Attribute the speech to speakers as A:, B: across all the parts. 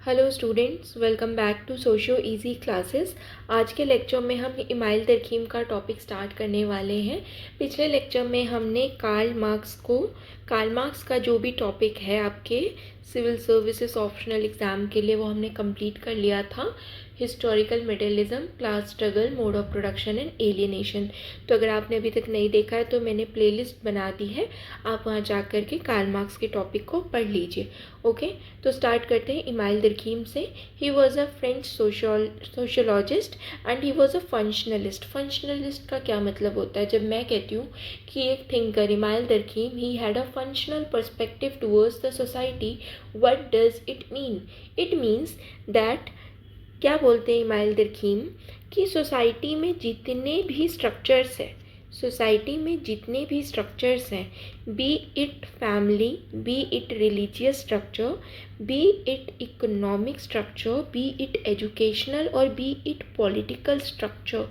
A: Hello students, welcome back to socio easy classes. आज के lecture में हम इमाइल तरकीम का टॉपिक स्टार्ट करने वाले हैं। पिछले लेक्चर में हमने कार्ल मार्क्स का जो भी टॉपिक है आपके सिविल सर्विसेज ऑप्शनल एग्ज़ाम के लिए वो हमने कंप्लीट कर लिया था। Historical materialism, class struggle, mode of production and alienation. तो अगर आपने अभी तक नहीं देखा है तो मैंने प्लेलिस्ट बना दी है, आप वहाँ जा कर के कार्ल मार्क्स के टॉपिक को पढ़ लीजिए। ओके, तो स्टार्ट करते हैं इमाइल तरकीम से। ही was a French sociologist and he was a functionalist. Functionalist का क्या मतलब होता है? जब मैं कहती हूँ कि एक thinker Emile Durkheim he had a functional perspective towards the society, what does it mean? It means that, क्या बोलते हैं इमाइल तरकीम, कि सोसाइटी में जितने भी स्ट्रक्चर्स हैं, be it family, be it religious structure, be it economic structure, be it educational और be it political structure,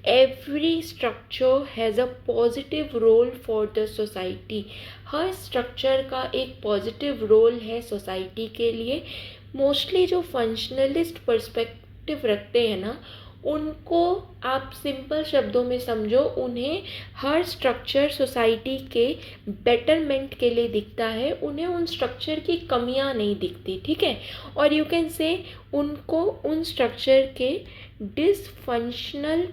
A: every structure has a positive role for the society. हर स्ट्रक्चर का एक positive role है society के लिए। Mostly जो functionalist perspective रखते हैं ना, उनको आप सिंपल शब्दों में समझो, उन्हें हर स्ट्रक्चर सोसाइटी के बेटरमेंट के लिए दिखता है, उन्हें उन स्ट्रक्चर की कमियां नहीं दिखती, ठीक है। और यू कैन से उनको उन स्ट्रक्चर के डिसफंक्शनल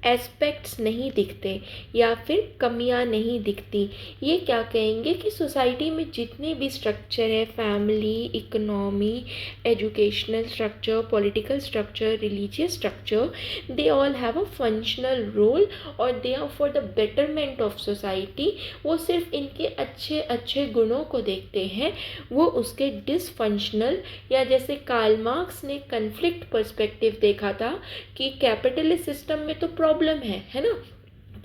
A: एस्पेक्ट्स नहीं दिखते या फिर कमियां नहीं दिखती। ये क्या कहेंगे कि सोसाइटी में जितने भी स्ट्रक्चर है, family, economy, educational structure, political structure, religious structure, they all have a functional role और they are for the betterment of society. वो सिर्फ इनके अच्छे अच्छे गुणों को देखते हैं, वो उसके डिसफंक्शनल, या जैसे कार्ल मार्क्स ने कन्फ्लिक्ट पर्सपेक्टिव देखा था कि कैपिटलिस्ट सिस्टम में तो प्रॉब्लम है ना,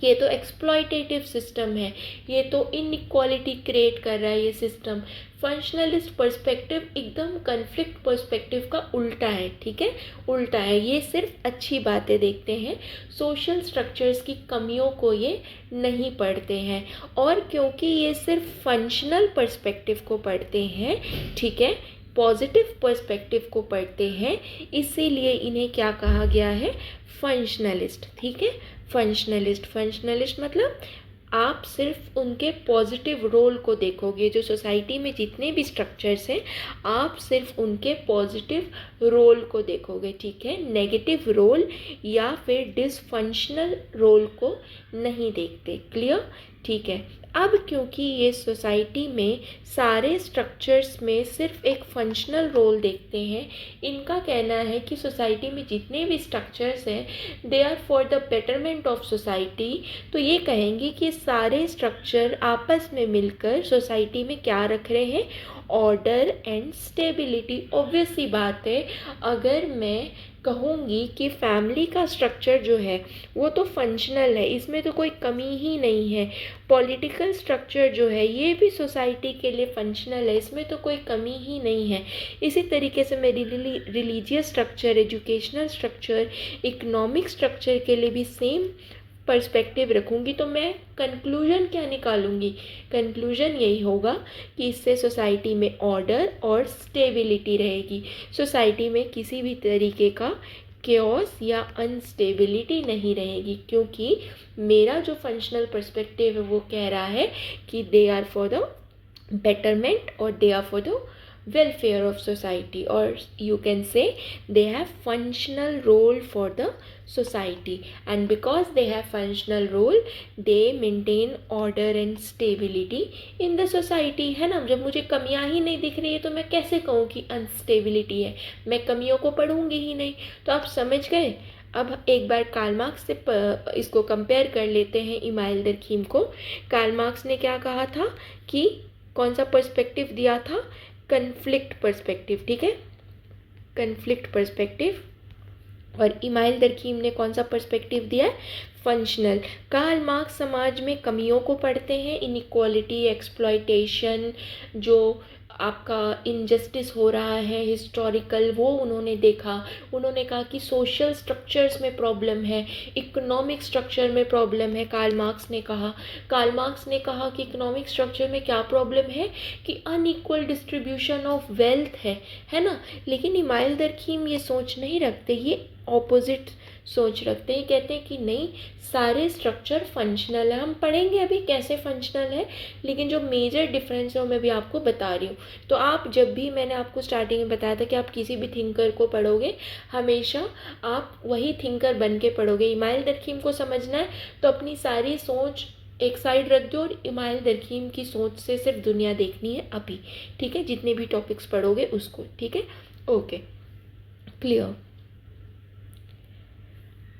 A: ये तो एक्सप्लॉयटेटिव सिस्टम है, ये तो इनइक्वालिटी क्रिएट कर रहा है ये सिस्टम। फंक्शनलिस्ट पर्सपेक्टिव एकदम कन्फ्लिक्ट पर्सपेक्टिव का उल्टा है, ठीक है, उल्टा है। ये सिर्फ अच्छी बातें देखते हैं, सोशल स्ट्रक्चर्स की कमियों को ये नहीं पढ़ते हैं। और क्योंकि ये सिर्फ फंक्शनल पर्सपेक्टिव को पढ़ते हैं, ठीक है, पॉजिटिव पर्सपेक्टिव को पढ़ते हैं, इसीलिए इन्हें क्या कहा गया है? फंक्शनलिस्ट, ठीक है। फंक्शनलिस्ट मतलब आप सिर्फ उनके पॉजिटिव रोल को देखोगे। जो सोसाइटी में जितने भी स्ट्रक्चर्स हैं, आप सिर्फ उनके पॉजिटिव रोल को देखोगे, ठीक है, नेगेटिव रोल या फिर डिसफंक्शनल रोल को नहीं देखते। क्लियर? ठीक है। अब क्योंकि ये सोसाइटी में सारे स्ट्रक्चर्स में सिर्फ एक फंक्शनल रोल देखते हैं, इनका कहना है कि सोसाइटी में जितने भी स्ट्रक्चर्स हैं they are for the betterment of society. तो ये कहेंगे कि सारे स्ट्रक्चर आपस में मिलकर सोसाइटी में क्या रख रहे हैं? Order and stability. ऑब्वियस सी बात है, अगर मैं कहूँगी कि फैमिली का स्ट्रक्चर जो है वो तो फंक्शनल है, इसमें तो कोई कमी ही नहीं है। पॉलिटिकल स्ट्रक्चर जो है ये भी सोसाइटी के लिए फंक्शनल है, इसमें तो कोई कमी ही नहीं है। इसी तरीके से मैं religious structure, educational structure, economic structure के लिए भी सेम पर्सपेक्टिव रखूँगी। तो मैं कंक्लूजन क्या निकालूँगी? कंक्लूजन यही होगा कि इससे सोसाइटी में ऑर्डर और स्टेबिलिटी रहेगी, सोसाइटी में किसी भी तरीके का केओस या अनस्टेबिलिटी नहीं रहेगी, क्योंकि मेरा जो फंक्शनल पर्सपेक्टिव है वो कह रहा है कि they are for the betterment or they are for the welfare of society, or you can say they have functional role for the society, and because they have functional role they maintain order and stability in the society, है ना। जब मुझे कमियां ही नहीं दिख रही है तो मैं कैसे कहूँ कि अनस्टेबिलिटी है? मैं कमियों को पढ़ूंगी ही नहीं। तो आप समझ गए। अब एक बार कार्ल मार्क्स से इसको कंपेयर कर लेते हैं इमाइल तरकीम को। कार्ल मार्क्स ने क्या कहा था कि कौन सा पर्सपेक्टिव दिया था? कन्फ्लिक्ट पर्सपेक्टिव, ठीक है, कन्फ्लिक्ट पर्सपेक्टिव। और इमाइल तरकीम ने कौन सा पर्सपेक्टिव दिया है? फंक्शनल। कार्ल मार्क्स समाज में कमियों को पढ़ते हैं, इनइक्वालिटी, एक्सप्लॉयटेशन, जो आपका इनजस्टिस हो रहा है हिस्टोरिकल, वो उन्होंने देखा। उन्होंने कहा कि सोशल स्ट्रक्चर्स में प्रॉब्लम है, इकोनॉमिक स्ट्रक्चर में प्रॉब्लम है। कार्ल मार्क्स ने कहा कि इकोनॉमिक स्ट्रक्चर में क्या प्रॉब्लम है कि अनइक्वल डिस्ट्रीब्यूशन ऑफ वेल्थ है ना। लेकिन इमाइल दरखीम ये सोच नहीं रखते, ये ऑपोजिट सोच रखते हैं। कहते हैं कि नहीं, सारे स्ट्रक्चर फंक्शनल है। हम पढ़ेंगे अभी कैसे फंक्शनल है, लेकिन जो मेजर डिफरेंस है वो मैं भी आपको बता रही हूँ। तो आप जब भी, मैंने आपको स्टार्टिंग में बताया था कि आप किसी भी थिंकर को पढ़ोगे हमेशा आप वही थिंकर बन के पढ़ोगे। इमाइल दरखीम को समझना है तो अपनी सारी सोच एक साइड रख दो और इमाइल दरखीम की सोच से सिर्फ दुनिया देखनी है अभी, ठीक है। जितने भी टॉपिक्स पढ़ोगे उसको, ठीक है, ओके, क्लियर।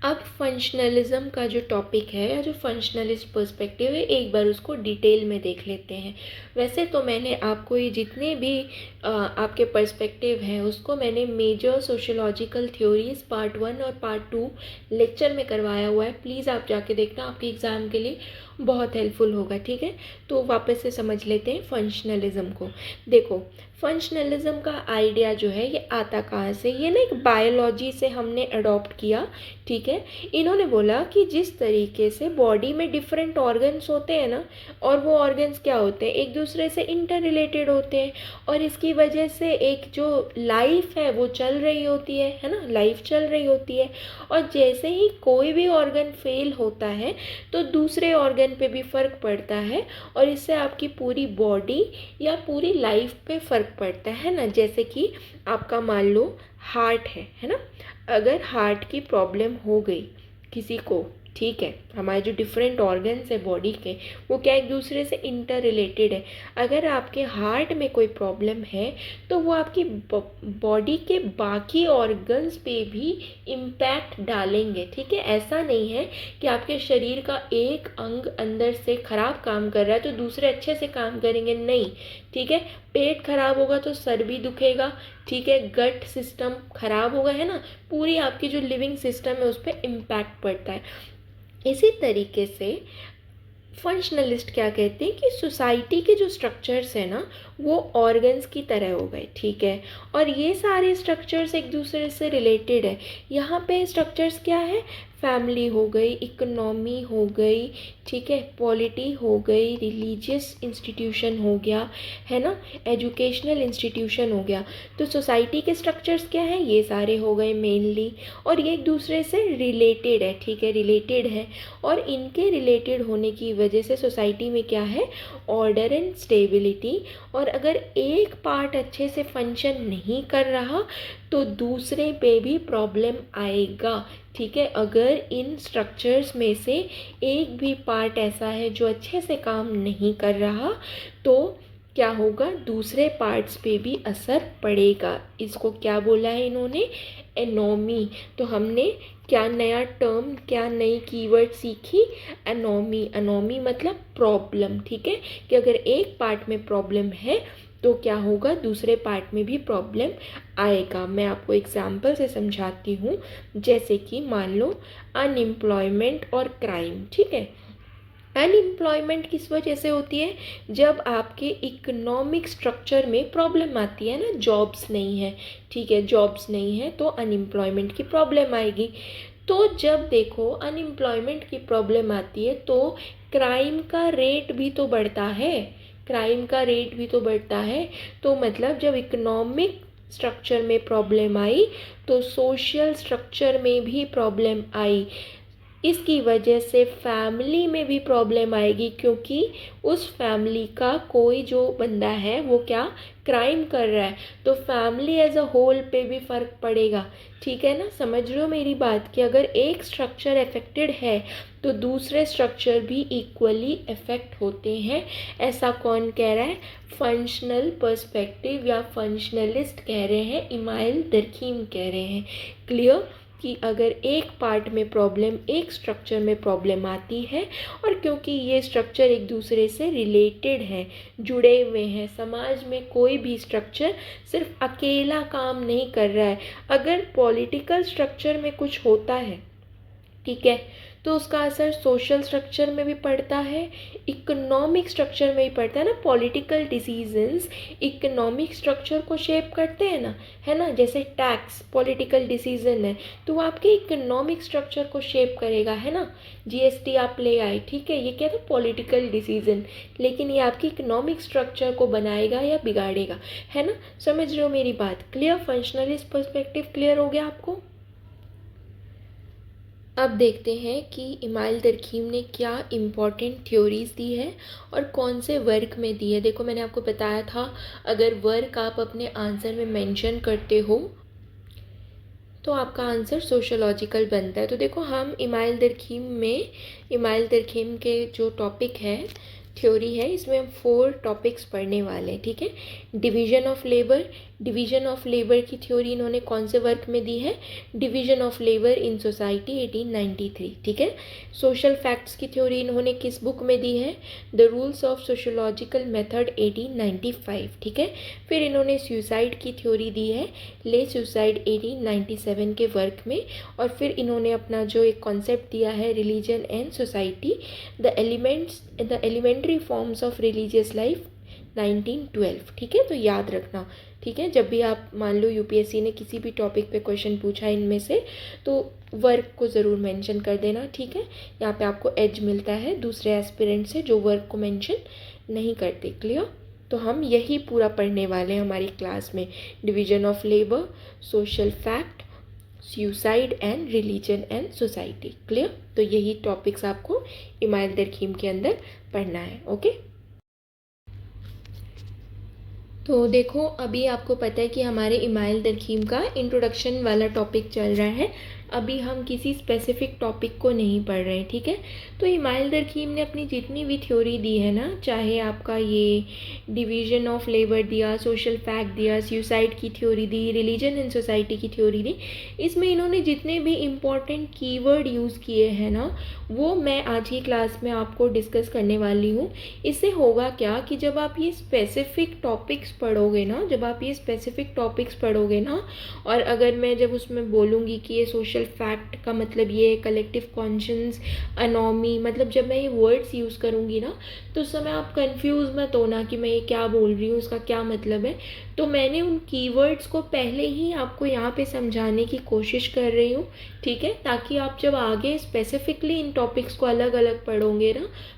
A: अब फंक्शनलिज्म का जो टॉपिक है या जो फंक्शनलिस्ट पर्सपेक्टिव है, एक बार उसको डिटेल में देख लेते हैं। वैसे तो मैंने आपको ये जितने भी आपके पर्सपेक्टिव हैं उसको मैंने मेजर सोशियोलॉजिकल थ्योरीज पार्ट 1 और पार्ट 2 लेक्चर में करवाया हुआ है। प्लीज़ आप जाके देखना, आपके एग्ज़ाम के लिए बहुत हेल्पफुल होगा, ठीक है। तो वापस से समझ लेते हैं फंक्शनलिज्म को। देखो, फंक्शनलिज्म का आइडिया जो है ये आता कहाँ से, ये ना एक बायोलॉजी से हमने अडॉप्ट किया, ठीक है। इन्होंने बोला कि जिस तरीके से बॉडी में डिफरेंट ऑर्गन्स होते हैं ना, और वो ऑर्गन्स क्या होते हैं, एक दूसरे से इंटर रिलेटेड होते हैं, और इसकी वजह से एक जो लाइफ है वो चल रही होती है ना, लाइफ चल रही होती है। और जैसे ही कोई भी ऑर्गन फेल होता है तो दूसरे ऑर्गन पे भी फ़र्क पड़ता है, और इससे आपकी पूरी बॉडी या पूरी लाइफ पे फ़र्क पड़ता है ना। जैसे कि आपका मान लो हार्ट है ना, अगर हार्ट की प्रॉब्लम हो गई किसी को, ठीक है, हमारे जो डिफरेंट ऑर्गन्स है बॉडी के वो क्या एक दूसरे से इंटर रिलेटेड है। अगर आपके हार्ट में कोई प्रॉब्लम है तो वो आपकी बॉडी के बाकी ऑर्गन्स पे भी इम्पैक्ट डालेंगे, ठीक है। ऐसा नहीं है कि आपके शरीर का एक अंग अंदर से ख़राब काम कर रहा है तो दूसरे अच्छे से काम करेंगे, नहीं, ठीक है। पेट खराब होगा तो सर भी दुखेगा, ठीक है। गट सिस्टम खराब होगा, है ना, पूरी आपकी जो लिविंग सिस्टम है उस पर इम्पैक्ट पड़ता है। इसी तरीके से फंक्शनलिस्ट क्या कहते हैं कि सोसाइटी के जो स्ट्रक्चर्स हैं ना वो ऑर्गन्स की तरह हो गए, ठीक है। और ये सारे स्ट्रक्चर्स एक दूसरे से रिलेटेड है। यहाँ पे स्ट्रक्चर्स क्या है, फैमिली हो गई, इकोनॉमी हो गई, ठीक है, पॉलिटी हो गई, रिलीजियस इंस्टीट्यूशन हो गया, है ना, एजुकेशनल इंस्टीट्यूशन हो गया। तो सोसाइटी के स्ट्रक्चर्स क्या हैं, ये सारे हो गए मेनली, और ये एक दूसरे से रिलेटेड है, ठीक है, रिलेटेड है। और इनके रिलेटेड होने की वजह से सोसाइटी में क्या है, ऑर्डर एंड स्टेबिलिटी। और अगर एक पार्ट अच्छे से फंक्शन नहीं कर रहा तो दूसरे पे भी प्रॉब्लम आएगा, ठीक है। अगर इन स्ट्रक्चर्स में से एक भी पार्ट ऐसा है जो अच्छे से काम नहीं कर रहा तो क्या होगा, दूसरे पार्ट्स पे भी असर पड़ेगा। इसको क्या बोला है इन्होंने, एनोमी। तो हमने क्या नया टर्म, क्या नई कीवर्ड सीखी, एनोमी। एनोमी मतलब प्रॉब्लम, ठीक है, कि अगर एक पार्ट में प्रॉब्लम है तो क्या होगा, दूसरे पार्ट में भी प्रॉब्लम आएगा। मैं आपको एग्जाम्पल से समझाती हूँ। जैसे कि मान लो अनएम्प्लॉयमेंट और क्राइम, ठीक है। अनएम्प्लॉयमेंट किस वजह से होती है, जब आपके इकोनॉमिक स्ट्रक्चर में प्रॉब्लम आती है ना, जॉब्स नहीं है, ठीक है, जॉब्स नहीं है तो अनएम्प्लॉयमेंट की प्रॉब्लम आएगी। तो जब देखो अनएम्प्लॉयमेंट की प्रॉब्लम आती है तो क्राइम का रेट भी तो बढ़ता है, क्राइम का रेट भी तो बढ़ता है। तो मतलब जब इकोनॉमिक स्ट्रक्चर में प्रॉब्लम आई तो सोशल स्ट्रक्चर में भी प्रॉब्लम आई। इसकी वजह से फैमिली में भी प्रॉब्लम आएगी, क्योंकि उस फैमिली का कोई जो बंदा है वो क्या क्राइम कर रहा है, तो फैमिली एज अ होल पे भी फ़र्क पड़ेगा, ठीक है ना। समझ रहे हो मेरी बात कि अगर एक स्ट्रक्चर अफेक्टेड है तो दूसरे स्ट्रक्चर भी इक्वली अफेक्ट होते हैं। ऐसा कौन कह रहा है, फंक्शनल पर्सपेक्टिव या फंक्शनलिस्ट कह रहे हैं, इमाइल दरखीम कह रहे हैं। क्लियर कि अगर एक पार्ट में प्रॉब्लम, एक स्ट्रक्चर में प्रॉब्लम आती है, और क्योंकि ये स्ट्रक्चर एक दूसरे से रिलेटेड हैं, जुड़े हुए हैं, समाज में कोई भी स्ट्रक्चर सिर्फ अकेला काम नहीं कर रहा है। अगर पॉलिटिकल स्ट्रक्चर में कुछ होता है, ठीक है, तो उसका असर सोशल स्ट्रक्चर में भी पड़ता है, इकोनॉमिक स्ट्रक्चर में भी पड़ता है ना। पॉलिटिकल डिसीजंस इकोनॉमिक स्ट्रक्चर को शेप करते हैं ना, है ना। जैसे टैक्स पॉलिटिकल डिसीजन है, तो वो आपके इकोनॉमिक स्ट्रक्चर को शेप करेगा, है ना। जीएसटी आप ले आए, ठीक है, ये क्या था, पॉलिटिकल डिसीजन, लेकिन ये आपकी इकोनॉमिक स्ट्रक्चर को बनाएगा या बिगाड़ेगा, है ना। समझ रहे हो मेरी बात? क्लियर? फंक्शनलिस्ट पर्सपेक्टिव क्लियर हो गया आपको? अब देखते हैं कि इमाइल दरखीम ने क्या इम्पॉर्टेंट थ्योरीज दी है और कौन से वर्क में दी है। देखो मैंने आपको बताया था, अगर वर्क आप अपने आंसर में मेंशन करते हो तो आपका आंसर सोशोलॉजिकल बनता है। तो देखो हम इमाइल दरखीम के जो टॉपिक है, थ्योरी है, इसमें हम 4 टॉपिक्स पढ़ने वाले हैं, ठीक है। डिवीज़न ऑफ लेबर की थ्योरी इन्होंने कौन से वर्क में दी है? Division of labour in society 1893, ठीक है। सोशल फैक्ट्स की थ्योरी इन्होंने किस बुक में दी है? The rules of sociological method 1895, ठीक है। फिर इन्होंने सुसाइड की थ्योरी दी है ले सुसाइड 1897 के वर्क में। और फिर इन्होंने अपना जो एक कॉन्सेप्ट दिया है religion and society, the elementary forms of religious life 1912, ठीक है। तो याद रखना, ठीक है, जब भी आप मान लो यूपीएससी ने किसी भी टॉपिक पे क्वेश्चन पूछा इनमें से, तो वर्क को ज़रूर मेंशन कर देना, ठीक है। यहाँ पे आपको एज मिलता है दूसरे एस्पिरेंट से जो वर्क को मेंशन नहीं करते। क्लियर? तो हम यही पूरा पढ़ने वाले हैं हमारी क्लास में, division of labour, social fact, suicide and religion and society. Clear? तो यही टॉपिक्स आपको इमाइल दरखीम के अंदर पढ़ना है। ओके, तो देखो अभी आपको पता है कि हमारे इमाइल दरखीम का इंट्रोडक्शन वाला टॉपिक चल रहा है, अभी हम किसी स्पेसिफिक टॉपिक को नहीं पढ़ रहे हैं, ठीक है। तो इमाइल दरखीम ने अपनी जितनी भी थ्योरी दी है ना, चाहे आपका ये डिवीज़न ऑफ लेबर दिया, सोशल फैक्ट दिया, सुसाइड की theory the, religion and society की थ्योरी दी, इसमें इन्होंने जितने भी इम्पॉर्टेंट कीवर्ड यूज़ किए हैं ना, वो मैं आज की क्लास में आपको डिस्कस करने वाली हूँ। इससे होगा क्या कि जब आप ये स्पेसिफिक टॉपिक्स पढ़ोगे ना, और अगर मैं जब उसमें बोलूँगी कि ये सोशल फैक्ट का मतलब ये, कलेक्टिव कॉन्शियस, अनोमी, मतलब जब मैं ये वर्ड्स यूज़ करूँगी ना, तो उस समय आप कंफ्यूज मत होना कि मैं ये क्या बोल रही हूँ, इसका क्या मतलब है। तो मैंने उन कीवर्ड्स को पहले ही आपको यहाँ पे समझाने की कोशिश कर रही हूँ, ठीक है, ताकि आप जब आगे स्पेसिफिकली इन टॉपिक्स को अलग अलग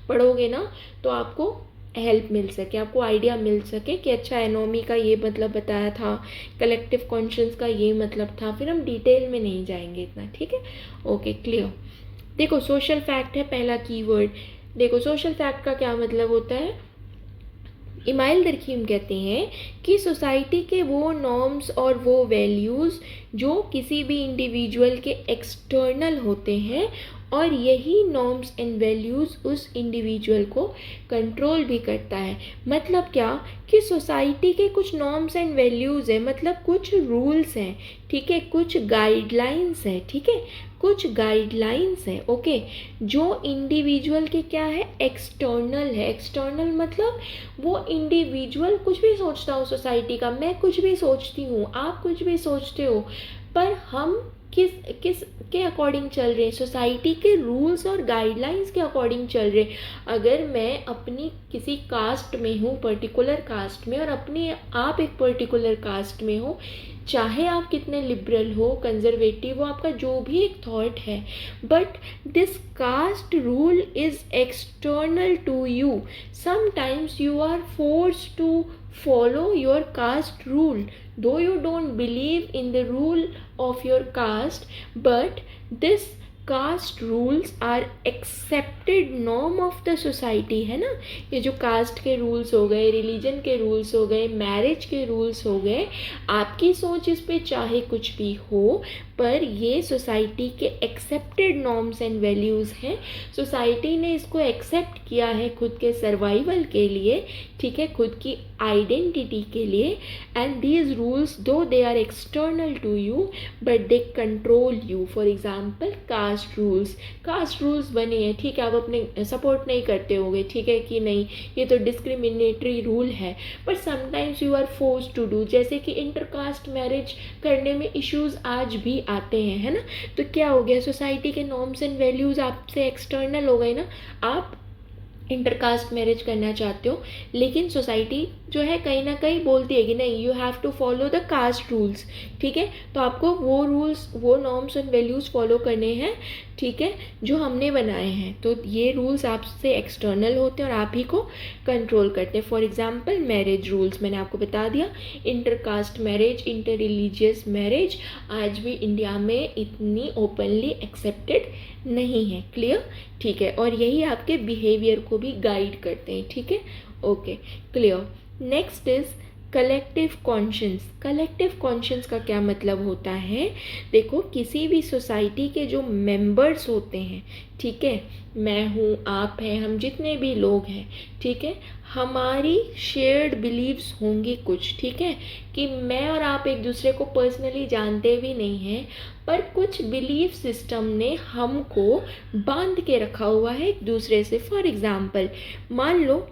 A: पढ़ोगे ना तो आपको हेल्प मिल सके, आपको आइडिया मिल सके कि अच्छा एनोमी का ये मतलब बताया था, कलेक्टिव कॉन्शियस का ये मतलब था। फिर हम डिटेल में नहीं जाएंगे इतना, ठीक है। Okay, clear? देखो सोशल फैक्ट है पहला कीवर्ड। देखो सोशल फैक्ट का क्या मतलब होता है? इमाइल दरखीम कहते हैं कि सोसाइटी के वो नॉर्म्स और वो वैल्यूज़ जो किसी भी इंडिविजुअल के एक्सटर्नल होते हैं, और यही नॉर्म्स एंड वैल्यूज़ उस इंडिविजुअल को कंट्रोल भी करता है। मतलब क्या कि सोसाइटी के कुछ नॉर्म्स एंड वैल्यूज़ हैं, मतलब कुछ रूल्स हैं, ठीक है, कुछ गाइडलाइंस है, ठीक है, कुछ गाइडलाइंस है, ओके, जो इंडिविजुअल के क्या है, एक्सटर्नल है। एक्सटर्नल मतलब वो इंडिविजुअल कुछ भी सोचता हो सोसाइटी का, मैं कुछ भी सोचती हूँ, आप कुछ भी सोचते हो, पर हम किस के अकॉर्डिंग चल रहे हैं, सोसाइटी के रूल्स और गाइडलाइंस के अकॉर्डिंग चल रहे हैं। अगर मैं अपनी किसी कास्ट में हूँ, पर्टिकुलर कास्ट में, और अपने आप एक पर्टिकुलर कास्ट में हो, चाहे आप कितने लिबरल हो, कंजर्वेटिव हो, आपका जो भी एक थॉट है, but this caste rule is external to you. Sometimes you are forced to follow your caste rule, though you don't believe in the rule of your caste, but this caste rules are accepted norm of the society, है ना। ये जो cast के rules हो गए, religion के rules हो गए, मैरिज के रूल्स हो गए, आपकी सोच इस पे चाहे कुछ भी हो, पर ये सोसाइटी के एक्सेप्टेड नॉर्म्स एंड वैल्यूज़ हैं। सोसाइटी ने इसको एक्सेप्ट किया है खुद के सर्वाइवल के लिए, ठीक है, खुद की आइडेंटिटी के लिए। And these rules though they are external to you but they control you. For example caste caste rules बने हैं, ठीक है, आप अपने सपोर्ट नहीं करते होगे, ठीक है कि नहीं, ये तो डिस्क्रिमिनेटरी रूल है, but sometimes you are force to do, जैसे कि इंटरकास्ट मैरिज करने में इश्यूज आज भी आते हैं, है ना। तो क्या हो गया, सोसाइटी के नॉर्म्स एंड वैल्यूज़ आपसे एक्सटर्नल हो गए ना, आप इंटरकास्ट मैरिज करना चाहते हो, लेकिन सोसाइटी जो है कहीं ना कहीं बोलती है कि नहीं, you have to follow the caste rules, ठीक है, तो आपको वो रूल्स, वो नॉर्म्स एंड वैल्यूज़ फॉलो करने हैं, ठीक है, जो हमने बनाए हैं। तो ये रूल्स आपसे एक्सटर्नल होते हैं और आप ही को कंट्रोल करते हैं। फॉर एग्जांपल मैरिज रूल्स, मैंने आपको बता दिया, intercaste marriage, inter religious marriage आज भी इंडिया में इतनी ओपनली एक्सेप्टेड नहीं है। क्लियर, ठीक है, और यही आपके बिहेवियर को भी गाइड करते हैं, ठीक है, okay, clear. Next is collective conscience. Collective conscience का क्या मतलब होता है, देखो किसी भी सोसाइटी के जो मेंबर्स होते हैं, ठीक है, मैं हूँ, आप हैं, हम जितने भी लोग हैं, ठीक है, हमारी शेयर्ड बिलीव्स होंगी कुछ, ठीक है, कि मैं और आप एक दूसरे को पर्सनली जानते भी नहीं हैं, पर कुछ बिलीफ सिस्टम ने हमको बांध के रखा हुआ है एक दूसरे से। फॉर एग्जाम्पल मान लो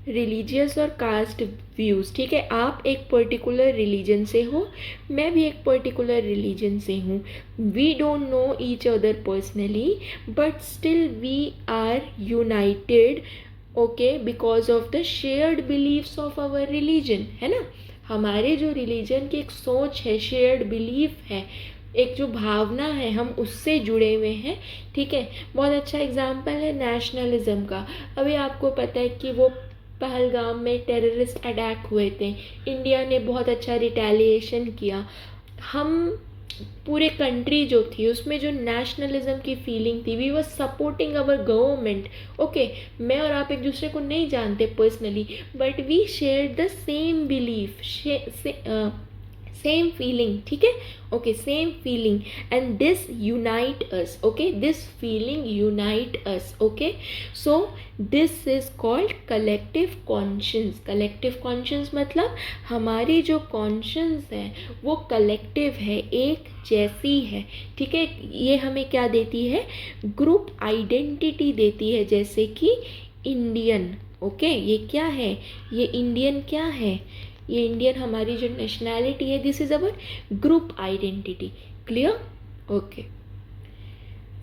A: रिलीजियस और कास्ट व्यूज़, ठीक है, आप एक पर्टिकुलर रिलीजन से हो, मैं भी एक पर्टिकुलर रिलीजन से हूँ, we don't know each other personally but still we are united, okay, because of the shared beliefs of our religion, है ना, हमारे जो रिलीजन की एक सोच है, शेयर्ड बिलीफ है, एक जो भावना है, हम उससे जुड़े हुए हैं, ठीक है। बहुत अच्छा एग्जाम्पल है नेशनलिज्म का। अभी आपको पता है कि वो पहलगाम में टेररिस्ट अटैक हुए थे, इंडिया ने बहुत अच्छा रिटेलिएशन किया, हम पूरे कंट्री जो थी उसमें जो नेशनलिज्म की फीलिंग थी, we were supporting our government, okay, मैं और आप एक दूसरे को नहीं जानते personally, but we share the same belief, same feeling, ठीक है, okay, same feeling, and this unite us, okay, this feeling unite us, okay, so this is called collective conscience. Collective conscience मतलब हमारी जो कॉन्शियंस है वो collective है, एक जैसी है, ठीक है, ये हमें क्या देती है, ग्रुप आइडेंटिटी देती है, जैसे कि इंडियन, ओके, ये क्या है, ये इंडियन क्या है, ये इंडियन हमारी जो नेशनैलिटी है, this is our group identity. Clear, okay.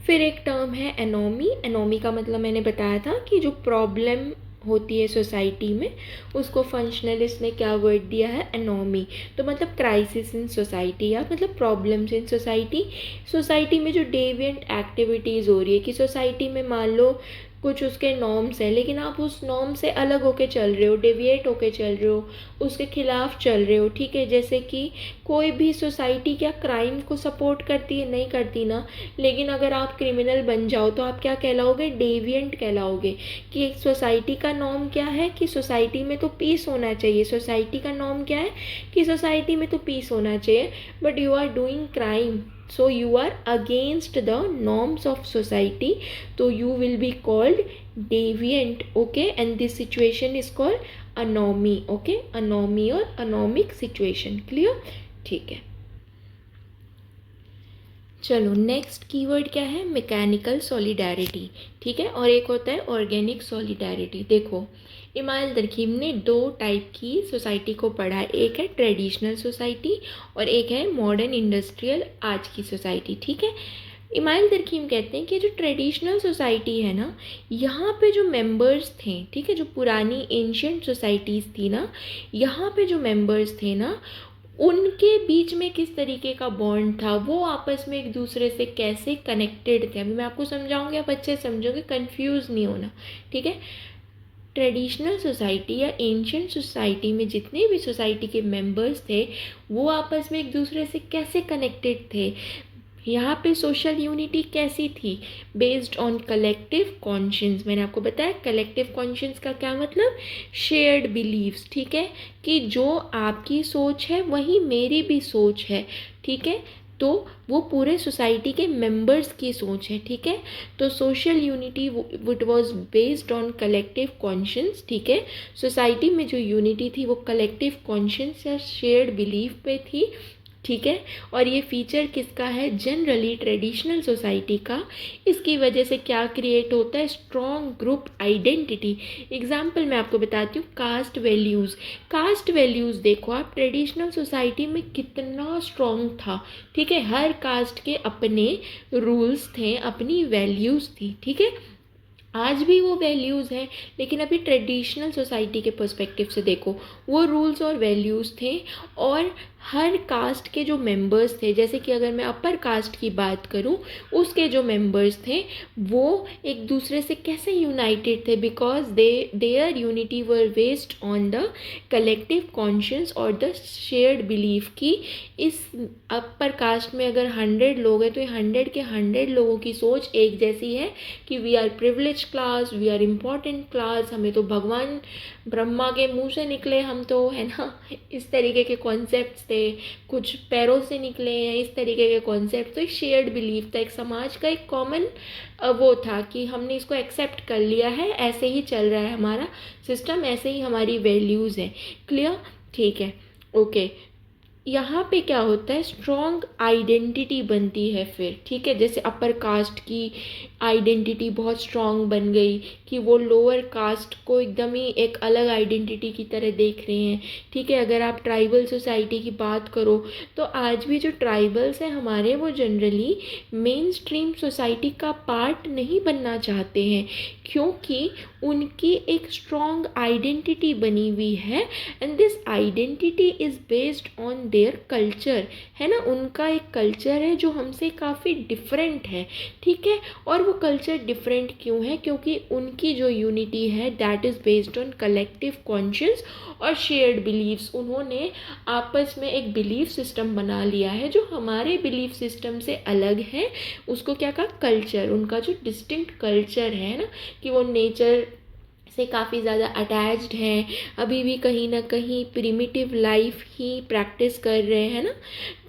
A: फिर एक टर्म है एनोमी। एनोमी का मतलब मैंने बताया था कि जो प्रॉब्लम होती है सोसाइटी में, उसको फंक्शनलिस्ट ने क्या वर्ड दिया है, एनोमी। तो मतलब क्राइसिस इन सोसाइटी या मतलब प्रॉब्लम्स इन सोसाइटी। सोसाइटी में जो डेविएंट एक्टिविटीज़ हो रही है कि सोसाइटी में मान लो कुछ उसके नॉर्म्स हैं, लेकिन आप उस नॉर्म से अलग होके चल रहे हो, डेविएट होके चल रहे हो, उसके खिलाफ चल रहे हो, ठीक है, जैसे कि कोई भी सोसाइटी क्या क्राइम को सपोर्ट करती है, नहीं करती ना, लेकिन अगर आप क्रिमिनल बन जाओ तो आप क्या कहलाओगे, डेविएंट कहलाओगे। कि एक सोसाइटी का नॉर्म क्या है कि सोसाइटी में तो पीस होना चाहिए, सोसाइटी का नॉर्म क्या है कि सोसाइटी में तो पीस होना चाहिए, but you are doing crime, so you are against the norms of society, so you will be called deviant, okay, and this situation is called anomy, okay, anomy or anomic situation। clear, ठीक है। चलो next keyword क्या है, mechanical solidarity, ठीक है, और एक होता है ऑर्गेनिक सॉलिडारिटी। देखो इमाइल दरखीम ने दो टाइप की सोसाइटी को पढ़ा है, एक है ट्रेडिशनल सोसाइटी और एक है मॉडर्न इंडस्ट्रियल आज की सोसाइटी, ठीक है। इमाइल दरखीम कहते हैं कि जो ट्रेडिशनल सोसाइटी है ना, यहाँ पे जो मेंबर्स थे, ठीक है, जो पुरानी एंशियंट सोसाइटीज़ थी ना, यहाँ पे जो मेंबर्स थे ना, उनके बीच में किस तरीके का बॉन्ड था, वो आपस में एक दूसरे से कैसे कनेक्टेड थे। अभी मैं आपको समझाऊंगी, आप अच्छे समझोगे, कंफ्यूज नहीं होना, ठीक है। ट्रेडिशनल सोसाइटी या एंशियंट सोसाइटी में जितने भी सोसाइटी के मेंबर्स थे वो आपस में एक दूसरे से कैसे कनेक्टेड थे, यहाँ पे सोशल यूनिटी कैसी थी, बेस्ड ऑन कलेक्टिव कॉन्शियंस। मैंने आपको बताया कलेक्टिव कॉन्शियंस का क्या मतलब, शेयर्ड बिलीव्स, ठीक है, कि जो आपकी सोच है वही मेरी भी सोच है, ठीक है, तो वो पूरे सोसाइटी के मेंबर्स की सोच है, ठीक है। तो social unity with was based on collective conscience, ठीक है। सोसाइटी में जो यूनिटी थी वो कलेक्टिव कॉन्शियंस या शेयर्ड बिलीफ पे थी, ठीक है। और ये फीचर किसका है? जनरली ट्रेडिशनल सोसाइटी का। इसकी वजह से क्या क्रिएट होता है? Strong group identity. एग्जाम्पल मैं आपको बताती हूँ, कास्ट वैल्यूज़। कास्ट वैल्यूज़ देखो आप, ट्रेडिशनल सोसाइटी में कितना स्ट्रॉन्ग था, ठीक है। हर कास्ट के अपने रूल्स थे, अपनी वैल्यूज़ थी, ठीक है। आज भी वो वैल्यूज़ हैं, लेकिन अभी ट्रेडिशनल सोसाइटी के पर्सपेक्टिव से देखो, वो रूल्स और वैल्यूज़ थे। और हर कास्ट के जो मेंबर्स थे, जैसे कि अगर मैं अपर कास्ट की बात करूं, उसके जो मेंबर्स थे वो एक दूसरे से कैसे यूनाइटेड थे? Because there unity were based on the collective conscious और द शेयर्ड बिलीफ की इस अपर कास्ट में अगर 100 लोग हैं तो ये 100 के 100 लोगों की सोच एक जैसी है कि we are privilege class, we are important class, हमें तो भगवान ब्रह्मा के मुंह से निकले हम तो, है ना। इस तरीके के कॉन्सेप्ट्स थे। कुछ पैरों से निकले हैं, इस तरीके के कॉन्सेप्ट। तो एक शेयर्ड बिलीफ था, एक समाज का एक कॉमन वो था कि हमने इसको एक्सेप्ट कर लिया है, ऐसे ही चल रहा है हमारा सिस्टम, ऐसे ही हमारी वैल्यूज़ हैं। क्लियर? ठीक है, ओके। यहाँ पे क्या होता है? स्ट्रॉन्ग आइडेंटिटी बनती है फिर, ठीक है। जैसे अपर कास्ट की आइडेंटिटी बहुत स्ट्रॉन्ग बन गई कि वो लोअर कास्ट को एकदम ही एक अलग आइडेंटिटी की तरह देख रहे हैं, ठीक है। अगर आप ट्राइबल सोसाइटी की बात करो तो आज भी जो ट्राइबल्स हैं हमारे, वो जनरली मेन स्ट्रीम सोसाइटी का पार्ट नहीं बनना चाहते हैं, क्योंकि उनकी एक स्ट्रॉन्ग आइडेंटिटी बनी हुई है। And this identity is based on their culture, है ना। उनका एक कल्चर है जो हमसे काफ़ी डिफरेंट है, ठीक है। और वो कल्चर डिफरेंट क्यों है? क्योंकि उनकी जो यूनिटी है that is based on collective conscious और शेयर्ड बिलीव्स। उन्होंने आपस में एक बिलीफ सिस्टम बना लिया है जो हमारे बिलीफ सिस्टम से अलग है। उसको क्या कहा? कल्चर। उनका जो डिस्टिंक्ट कल्चर है ना, कि वो नेचर से काफ़ी ज़्यादा अटैच्ड हैं, अभी भी कहीं ना कहीं प्रिमिटिव लाइफ ही प्रैक्टिस कर रहे हैं ना।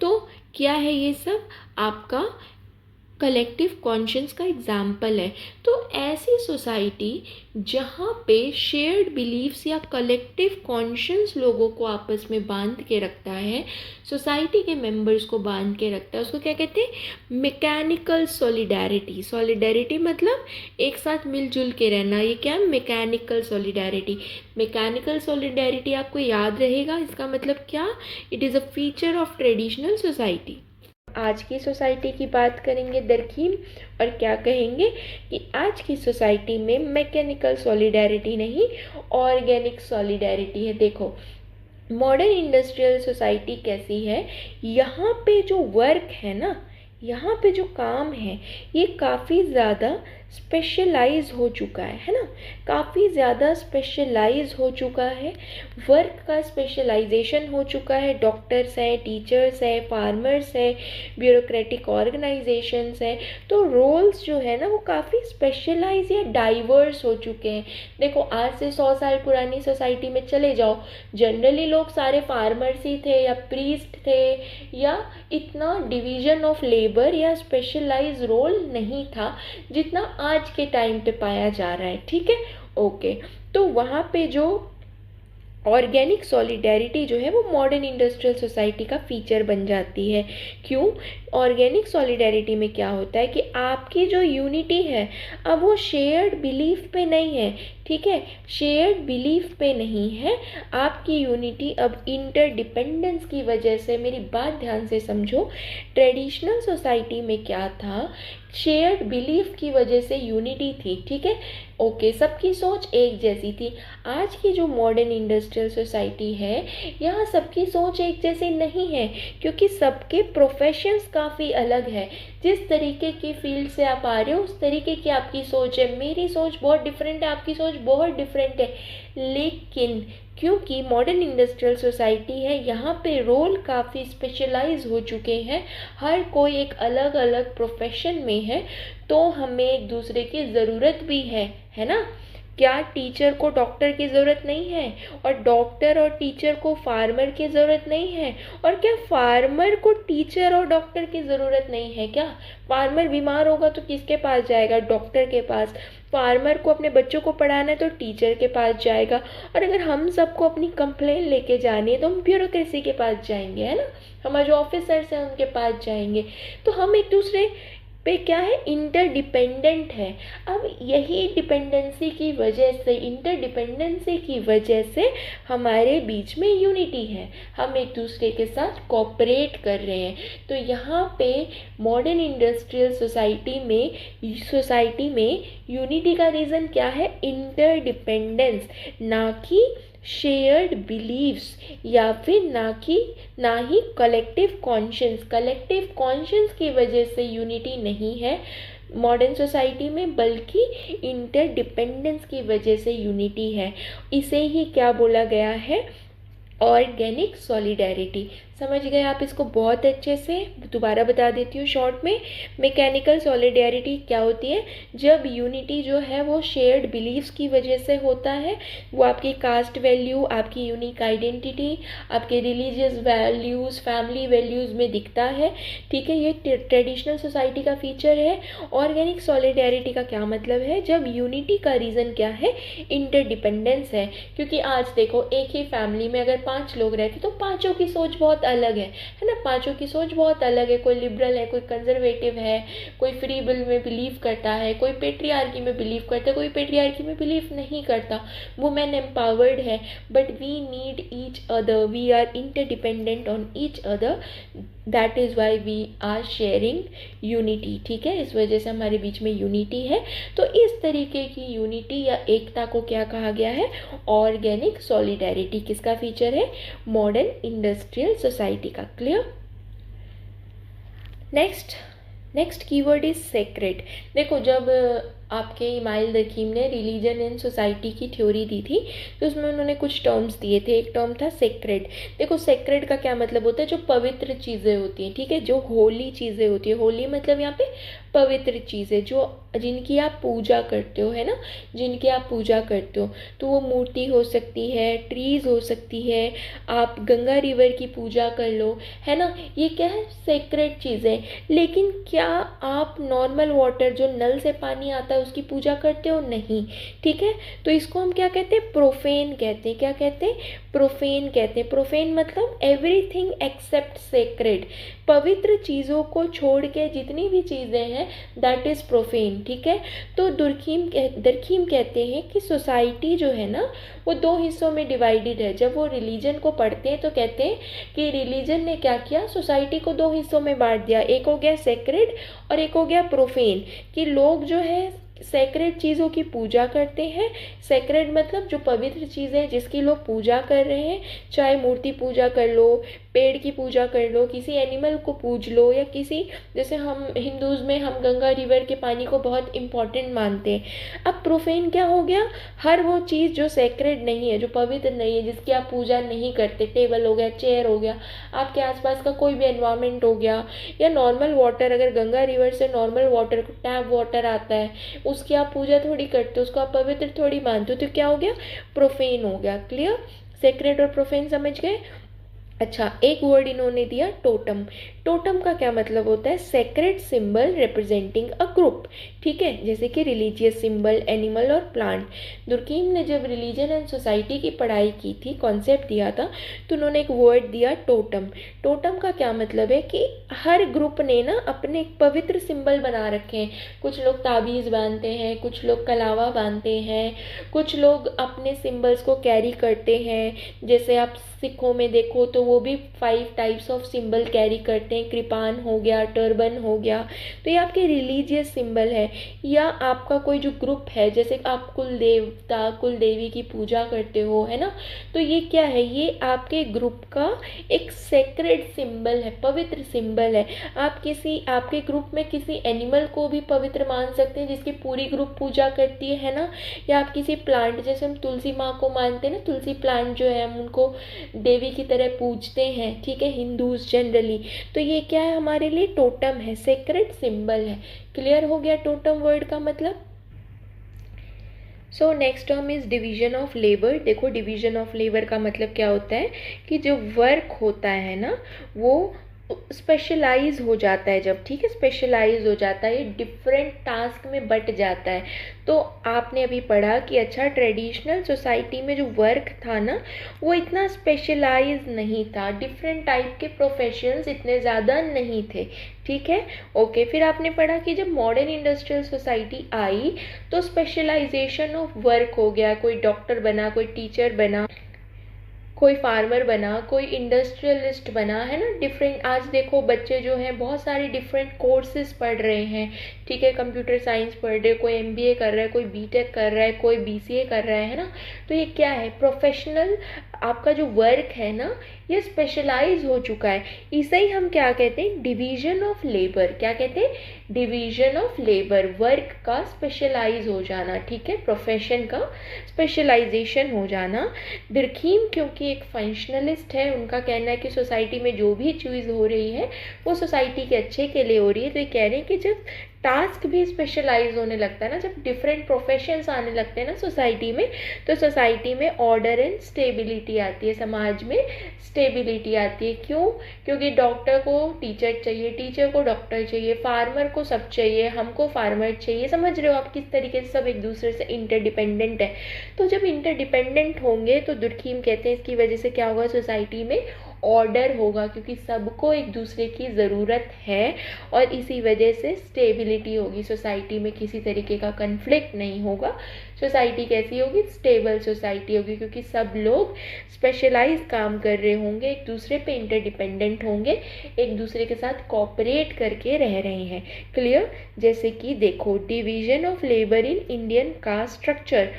A: तो क्या है ये सब? आपका कलेक्टिव कॉन्शियस का एग्जाम्पल है। तो ऐसी सोसाइटी जहाँ पे शेयर्ड बिलीफ्स या कलेक्टिव कॉन्शियस लोगों को आपस में बांध के रखता है, सोसाइटी के मेंबर्स को बांध के रखता है, उसको क्या कहते हैं? Mechanical solidarity. सॉलिडैरिटी मतलब एक साथ मिलजुल के रहना, ये क्या है? Mechanical solidarity. मैकेनिकल सॉलिडैरिटी आपको याद रहेगा, इसका मतलब क्या? It is a feature of traditional society. आज की सोसाइटी की बात करेंगे दरकीम, और क्या कहेंगे कि आज की सोसाइटी में मैकेनिकल सॉलिडैरिटी नहीं, ऑर्गेनिक सॉलिडैरिटी है। देखो, मॉडर्न इंडस्ट्रियल सोसाइटी कैसी है? यहाँ पे जो वर्क है ना, यहाँ पे जो काम है, ये काफ़ी ज़्यादा स्पेशलाइज हो चुका है ना। काफ़ी ज़्यादा स्पेशलाइज हो चुका है, वर्क का स्पेशलाइजेशन हो चुका है। डॉक्टर्स हैं, टीचर्स हैं, फार्मर्स हैं, ब्यूरोक्रेटिक ऑर्गेनाइजेशंस हैं। तो रोल्स जो है ना वो काफ़ी स्पेशलाइज या डाइवर्स हो चुके हैं। देखो, आज से 100 साल पुरानी सोसाइटी में चले जाओ, जनरली लोग सारे फार्मर्स ही थे या प्रीस्ट थे, या इतना डिवीजन ऑफ लेबर या स्पेशलाइज रोल नहीं था जितना आज के टाइम पे पाया जा रहा है, ठीक है। ओके, तो वहाँ पे जो ऑर्गेनिक सॉलिडैरिटी जो है वो मॉडर्न इंडस्ट्रियल सोसाइटी का फीचर बन जाती है। क्यों? ऑर्गेनिक सॉलिडैरिटी में क्या होता है कि आपकी जो यूनिटी है अब वो शेयर्ड बिलीफ पे नहीं है, ठीक है। शेयर्ड बिलीफ पे नहीं है आपकी यूनिटी, अब इंटरडिपेंडेंस की वजह से। मेरी बात ध्यान से समझो, ट्रेडिशनल सोसाइटी में क्या था? शेयर्ड बिलीफ की वजह से यूनिटी थी, ठीक है। ओके, सबकी सोच एक जैसी थी। आज की जो मॉडर्न इंडस्ट्रियल सोसाइटी है, यहाँ सबकी सोच एक जैसी नहीं है, क्योंकि सबके प्रोफेशंस काफ़ी अलग है। जिस तरीके की फील्ड से आप आ रहे हो उस तरीके की आपकी सोच है। मेरी सोच बहुत डिफरेंट है, आपकी सोच बहुत डिफरेंट है। लेकिन क्योंकि मॉडर्न इंडस्ट्रियल सोसाइटी है, यहाँ पे रोल काफ़ी स्पेशलाइज हो चुके हैं, हर कोई एक अलग अलग प्रोफेशन में है, तो हमें एक दूसरे की ज़रूरत भी है ना। क्या टीचर को डॉक्टर की ज़रूरत नहीं है, और डॉक्टर और टीचर को फार्मर की ज़रूरत नहीं है, और क्या फार्मर को टीचर और डॉक्टर की ज़रूरत नहीं है? क्या फार्मर बीमार होगा तो किसके पास जाएगा? डॉक्टर के पास। फार्मर को अपने बच्चों को पढ़ाना है तो टीचर के पास जाएगा। और अगर हम सबको अपनी कंप्लेन लेके जानी है तो हम ब्यूरोक्रेसी के पास जाएंगे, है ना, हमारे जो ऑफिसर्स हैं उनके पास जाएंगे। तो हम एक दूसरे पे क्या है, इंटरडिपेंडेंट है। अब यही डिपेंडेंसी की वजह से, इंटरडिपेंडेंसी की वजह से हमारे बीच में यूनिटी है, हम एक दूसरे के साथ कोऑपरेट कर रहे हैं। तो यहाँ पे मॉडर्न इंडस्ट्रियल सोसाइटी में यूनिटी का रीज़न क्या है? इंटरडिपेंडेंस, ना कि शेयर्ड बिलीव्स, या फिर ना ही कलेक्टिव कॉन्शियंस की वजह से यूनिटी नहीं है मॉडर्न सोसाइटी में, बल्कि इंटरडिपेंडेंस की वजह से यूनिटी है। इसे ही क्या बोला गया है? Organic solidarity. समझ गए आप इसको बहुत अच्छे से? दोबारा बता देती हूँ शॉर्ट में। मैकेनिकल सॉलिडेरिटी क्या होती है? जब यूनिटी जो है वो शेयर्ड बिलीव्स की वजह से होता है, वो आपकी कास्ट वैल्यू, आपकी यूनिक आइडेंटिटी, आपके रिलीजियस वैल्यूज़, फैमिली वैल्यूज़ में दिखता है। ठीक है, ये ट्रेडिशनल सोसाइटी का फीचर है। ऑर्गेनिक सॉलिडेरिटी का क्या मतलब है? जब यूनिटी का रीज़न क्या है? इंटरडिपेंडेंस है। क्योंकि आज देखो, एक ही फैमिली में अगर 5 लोग रहते तो पांचों की सोच बहुत अलग है ना, पांचों की सोच बहुत अलग है। कोई लिबरल है, कोई कंजर्वेटिव है, कोई फ्री विल में बिलीव करता है, कोई पेट्रियार्की में बिलीव करता है, कोई पेट्रियार्की में बिलीव नहीं करता। वुमेन एम्पावर्ड है, but we need each other, we are interdependent on each other, that is why we are sharing unity. ठीक है, इस वजह से हमारे बीच में यूनिटी है। तो इस तरीके की यूनिटी या एकता को क्या कहा गया है? Organic solidarity. किसका फीचर है? मॉडर्न इंडस्ट्रियल सोसाइटी का। Clear? Next keyword is sacred. देखो, जब आपके इमाइल दकीम ने रिलीजन एंड सोसाइटी की थ्योरी दी थी तो उसमें उन्होंने कुछ टर्म्स दिए थे। एक टर्म था सेक्रेड। देखो, सेक्रेड का क्या मतलब होता है? जो पवित्र चीज़ें होती हैं, ठीक है, जो होली चीज़ें होती है। होली मतलब यहाँ पे पवित्र चीज़ें, जो जिनकी आप पूजा करते हो, है ना, जिनकी आप पूजा करते हो। तो वो मूर्ति हो सकती है, ट्रीज़ हो सकती है, आप गंगा रिवर की पूजा कर लो, है ना, ये क्या है? सेक्रेड चीज़ें। लेकिन क्या आप नॉर्मल वाटर, जो नल से पानी आता है, उसकी पूजा करते हो? नहीं। ठीक है, तो इसको हम क्या कहते हैं? प्रोफेन कहते हैं। क्या कहते हैं? प्रोफेन कहते हैं। प्रोफेन मतलब एवरीथिंग एक्सेप्ट सेक्रेड, पवित्र चीज़ों को छोड़ के जितनी भी चीज़ें हैं, दैट इज़ प्रोफेन। ठीक है, तो दरखीम कहते हैं कि सोसाइटी जो है ना, वो 2 हिस्सों में डिवाइडेड है। जब वो रिलीजन को पढ़ते हैं तो कहते हैं कि रिलीजन ने क्या किया? सोसाइटी को 2 हिस्सों में बांट दिया। एक हो गया सेक्रेड और एक हो गया प्रोफेन। कि लोग जो है सेक्रेड चीज़ों की पूजा करते हैं। सेक्रेड मतलब जो पवित्र चीज़ें जिसकी लोग पूजा कर रहे हैं, चाहे मूर्ति पूजा कर लो, पेड़ की पूजा कर लो, किसी एनिमल को पूज लो, या किसी, जैसे हम हिंदूज़ में हम गंगा रिवर के पानी को बहुत इम्पॉर्टेंट मानते हैं। अब प्रोफेन क्या हो गया? हर वो चीज़ जो सेक्रेड नहीं है, जो पवित्र नहीं है, जिसकी आप पूजा नहीं करते, टेबल हो गया, चेयर हो गया, आपके आसपास का कोई भी एनवायरनमेंट हो गया, या नॉर्मल वाटर, अगर गंगा रिवर से नॉर्मल वाटर, टैप वाटर आता है, उसकी आप पूजा थोड़ी करते हो, उसको आप पवित्र थोड़ी मानते हो, तो क्या हो गया? प्रोफेन हो गया। क्लियर? सेक्रेड और प्रोफेन समझ गए? अच्छा, एक वर्ड इन्होंने दिया टोटम। टोटम का क्या मतलब होता है? Sacred symbol representing a group. ठीक है, जैसे कि रिलीजियस सिंबल, एनिमल और प्लांट। दुर्कीम ने जब रिलीजन एंड सोसाइटी की पढ़ाई की थी, कॉन्सेप्ट दिया था, तो उन्होंने एक वर्ड दिया टोटम। टोटम का क्या मतलब है कि हर ग्रुप ने ना अपने एक पवित्र सिंबल बना रखे हैं। कुछ लोग ताबीज़ बांधते हैं, कुछ लोग कलावा बांधते हैं, कुछ लोग अपने सिंबल्स को कैरी करते हैं। जैसे आप सिखों में देखो तो वो भी 5 टाइप्स ऑफ सिंबल कैरी करते हैं। कृपान हो गया, टर्बन हो गया, तो ये आपके रिलीजियस सिंबल है। या आपका कोई जो ग्रुप है, जैसे आप कुल देवता, कुल देवी की पूजा करते हो, है ना, तो ये क्या है? ये आपके ग्रुप का एक सेक्रेड सिंबल है, पवित्र सिंबल है। आप आपके ग्रुप में किसी एनिमल को भी पवित्र मान सकते हैं जिसकी पूरी ग्रुप पूजा करती है ना, या आप किसी प्लांट, जैसे हम तुलसी माँ को मानते हैं ना, तुलसी प्लांट जो है हम उनको देवी की तरह पूजते हैं। ठीक है, हिंदूज जनरली। तो ये क्या है? हमारे लिए टोटम है, सेक्रेड सिंबल है। क्लियर हो गया टोटम वर्ड का मतलब? So next term is division of labour. देखो डिवीजन ऑफ लेबर का मतलब क्या होता है कि जो वर्क होता है ना वो स्पेशलाइज हो जाता है जब, ठीक है, स्पेशलाइज हो जाता है, ये डिफरेंट टास्क में बट जाता है। तो आपने अभी पढ़ा कि अच्छा ट्रेडिशनल सोसाइटी में जो वर्क था ना वो इतना स्पेशलाइज नहीं था, डिफरेंट टाइप के प्रोफेशंस इतने ज़्यादा नहीं थे, ठीक है। ओके, फिर आपने पढ़ा कि जब मॉडर्न इंडस्ट्रियल सोसाइटी आई तो स्पेशलाइजेशन ऑफ वर्क हो गया, कोई डॉक्टर बना, कोई टीचर बना, कोई फार्मर बना, कोई इंडस्ट्रियलिस्ट बना, है ना। डिफरेंट, आज देखो बच्चे जो हैं बहुत सारे डिफरेंट कोर्सेज पढ़ रहे हैं, ठीक है, कंप्यूटर साइंस पढ़ रहे, कोई एमबीए कर रहा है, कोई बीटेक कर रहा है, कोई बीसीए कर रहा है ना। तो ये क्या है, प्रोफेशनल आपका जो वर्क है ना ये स्पेशलाइज हो चुका है। इसे ही हम क्या कहते हैं, डिवीजन ऑफ लेबर। क्या कहते हैं, डिवीजन ऑफ लेबर, वर्क का स्पेशलाइज हो जाना, ठीक है, प्रोफेशन का स्पेशलाइजेशन हो जाना। दुर्खीम क्योंकि एक फंक्शनलिस्ट है, उनका कहना है कि सोसाइटी में जो भी चीज़ हो रही है वो सोसाइटी के अच्छे के लिए हो रही है। तो ये कह रहे हैं कि जब टास्क भी स्पेशलाइज होने लगता है ना, जब डिफरेंट प्रोफेशंस आने लगते हैं ना सोसाइटी में, तो सोसाइटी में ऑर्डर एंड स्टेबिलिटी आती है, समाज में स्टेबिलिटी आती है। क्यों, क्योंकि डॉक्टर को टीचर चाहिए, टीचर को डॉक्टर चाहिए, फार्मर को सब चाहिए, हमको फार्मर चाहिए। समझ रहे हो आप किस तरीके से सब एक दूसरे से इंटरडिपेंडेंट है। तो जब इंटरडिपेंडेंट होंगे तो दुर्खीम कहते हैं इसकी वजह से क्या होगा, सोसाइटी में ऑर्डर होगा, क्योंकि सबको एक दूसरे की ज़रूरत है, और इसी वजह से स्टेबिलिटी होगी सोसाइटी में, किसी तरीके का कन्फ्लिक्ट नहीं होगा। सोसाइटी कैसी होगी, स्टेबल सोसाइटी होगी, क्योंकि सब लोग स्पेशलाइज काम कर रहे होंगे, एक दूसरे पे इंटरडिपेंडेंट होंगे, एक दूसरे के साथ कोऑपरेट करके रह रहे हैं। क्लियर। जैसे कि देखो division of labour in Indian caste structure.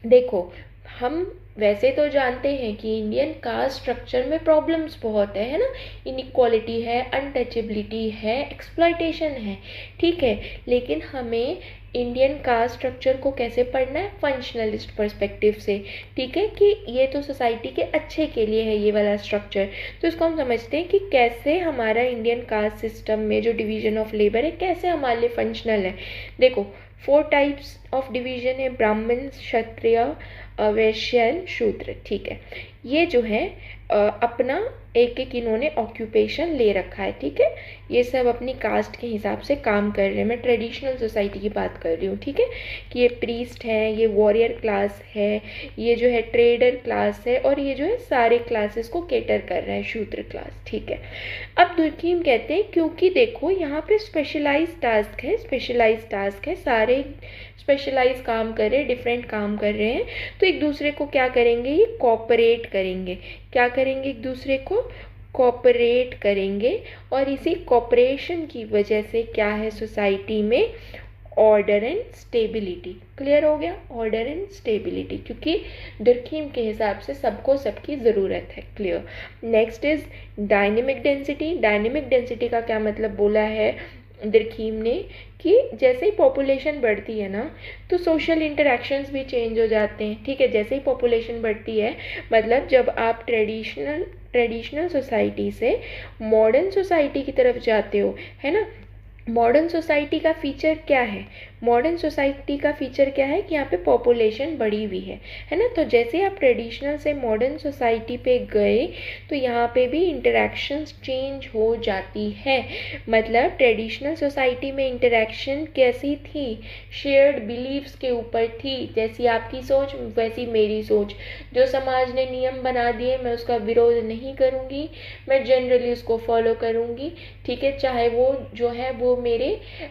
A: देखो हम वैसे तो जानते हैं कि इंडियन कास्ट स्ट्रक्चर में प्रॉब्लम्स बहुत है ना, इनइक्वालिटी है, अनटचेबिलिटी है, एक्सप्लॉयटेशन है, ठीक है। लेकिन हमें इंडियन कास्ट स्ट्रक्चर को कैसे पढ़ना है, फंक्शनलिस्ट पर्सपेक्टिव से, ठीक है, कि ये तो सोसाइटी के अच्छे के लिए है ये वाला स्ट्रक्चर। तो इसको हम समझते हैं कि कैसे हमारा इंडियन कास्ट सिस्टम में जो डिवीजन ऑफ लेबर है कैसे हमारे लिए फंक्शनल है। देखो 4 टाइप्स ऑफ डिवीजन है, ब्राह्मण, क्षत्रिय, वैश्य, शूद्र, ठीक है। ये जो है अपना एक एक इन्होंने ऑक्यूपेशन ले रखा है, ठीक है। ये सब अपनी कास्ट के हिसाब से काम कर रहे हैं। मैं ट्रेडिशनल सोसाइटी की बात कर रही हूँ, ठीक है, कि ये प्रीस्ट है, ये वॉरियर क्लास है, ये जो है ट्रेडर क्लास है, और ये जो है सारे क्लासेस को कैटर कर रहा है, शूद्र क्लास, ठीक है। अब दुर्खीम कहते हैं क्योंकि देखो यहाँ पे स्पेशलाइज टास्क है, स्पेशलाइज टास्क है, सारे स्पेशलाइज काम कर रहे हैं, डिफरेंट काम कर रहे हैं, तो एक दूसरे को क्या करेंगे, ये कोऑपरेट करेंगे। क्या करेंगे, एक दूसरे को कोऑपरेट करेंगे, और इसी कोऑपरेशन की वजह से क्या है सोसाइटी में, ऑर्डर एंड स्टेबिलिटी। क्लियर हो गया, ऑर्डर एंड स्टेबिलिटी, क्योंकि दुर्खीम के हिसाब से सबको सबकी ज़रूरत है। Clear. Next is dynamic density. Dynamic density का क्या मतलब बोला है दुर्खीम ने, कि जैसे ही पॉपुलेशन बढ़ती है ना तो सोशल इंटरेक्शंस भी चेंज हो जाते हैं, ठीक है। जैसे ही पॉपुलेशन बढ़ती है, मतलब जब आप ट्रेडिशनल सोसाइटी से मॉडर्न सोसाइटी की तरफ जाते हो, है ना। मॉडर्न सोसाइटी का फीचर क्या है, मॉडर्न सोसाइटी का फीचर क्या है कि यहाँ पे पॉपुलेशन बढ़ी हुई है ना। तो जैसे आप ट्रेडिशनल से मॉडर्न सोसाइटी पे गए तो यहाँ पे भी इंटरेक्शंस चेंज हो जाती है। मतलब ट्रेडिशनल सोसाइटी में इंटरेक्शन कैसी थी, शेयर्ड बिलीव्स के ऊपर थी, जैसी आपकी सोच वैसी मेरी सोच। जो समाज ने नियम बना दिए मैं उसका विरोध नहीं करूँगी, मैं जनरली उसको फॉलो करूँगी, ठीक है, चाहे वो जो है वो मेरे